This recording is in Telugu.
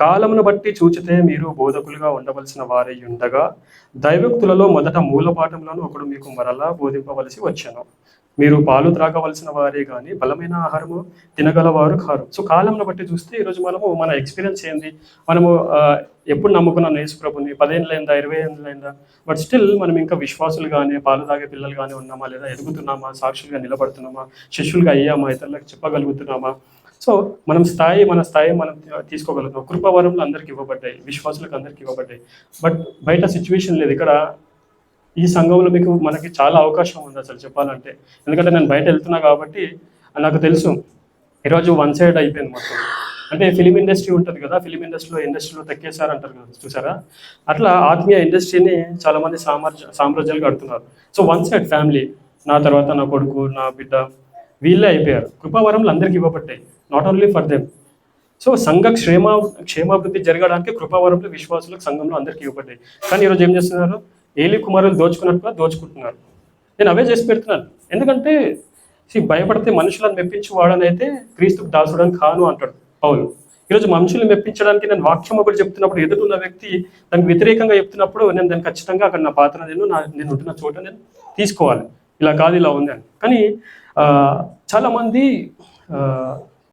కాలమును బట్టి చూచితే మీరు బోధకులుగా ఉండవలసిన వారై ఉండగా దైవోక్తులలో మొదట మూలపాఠంలోను ఒకడు మీకు మరలా బోధింపవలసి వచ్చెను. మీరు పాలు త్రాగవలసిన వారే గాని బలమైన ఆహారము తినగలవారు కారు. సో కాలంను బట్టి చూస్తే ఈరోజు మనము మన ఎక్స్పీరియన్స్ ఏంది? మనము ఎప్పుడు నమ్ముకున్నాను యేసు ప్రభుని? 10 ఏళ్ళైందా? 20 ఏళ్ళైందా? బట్ స్టిల్ మనం ఇంకా విశ్వాసులుగానే, పాలు తాగే పిల్లలుగానే ఉన్నామా? లేదా ఎదుగుతున్నామా? సాక్షులుగా నిలబడుతున్నామా? శిష్యులుగా అయ్యామా? ఇతరులకు చెప్పగలుగుతున్నామా? సో మన స్థాయి మనం తీసుకోగలుగుతాం. కృపావరములు అందరికి ఇవ్వబడ్డాయి, విశ్వాసులకు అందరికి ఇవ్వబడ్డాయి. బట్ బయట సిచ్యువేషన్ లేదు. ఇక్కడ ఈ సంఘంలో మనకి చాలా అవకాశం ఉంది అసలు చెప్పాలంటే. ఎందుకంటే నేను బయట వెళ్తున్నా కాబట్టి నాకు తెలుసు ఈరోజు వన్ సైడ్ అయిపోయింది మొత్తం. అంటే ఫిలిం ఇండస్ట్రీ ఉంటుంది కదా, ఫిలిం ఇండస్ట్రీలో తెక్కేశారంటారు కదా, చూసారా? అట్లా ఆత్మీయ ఇండస్ట్రీని చాలామంది సామ్రాజ్యాలు కడుతున్నారు. సో వన్ సైడ్ ఫ్యామిలీ, నా తర్వాత నా కొడుకు, నా బిడ్డ, వీళ్ళే అయిపోయారు. కృపావరములు అందరికి ఇవ్వబడ్డాయి, not only for them. So సంఘ క్షేమాభివృద్ధి జరగడానికి కృపావరములు విశ్వాసులకు సంఘంలో అందరికీ ఇవ్వబడ్డాయి. కానీ ఈరోజు ఏం చేస్తున్నారు? ఏలి కుమారులు దోచుకున్నట్టుగా దోచుకుంటున్నారు. నేను అవే చేసి పెడుతున్నాను. ఎందుకంటే భయపడితే మనుషులను మెప్పించి వాడనైతే క్రీస్తుకు దాసుడని కాను అంటాడు పౌలు. ఈరోజు మనుషులు మెప్పించడానికి నేను వాక్యం ఒకటి చెప్తున్నప్పుడు ఎదుటిన్న వ్యక్తి దానికి వ్యతిరేకంగా చెప్తున్నప్పుడు నేను దాన్ని ఖచ్చితంగా అక్కడ నా పాత్ర నేను ఉంటున్న చోట నేను తీసుకోవాలి. ఇలా కాదు, ఇలా ఉంది అని. కానీ చాలామంది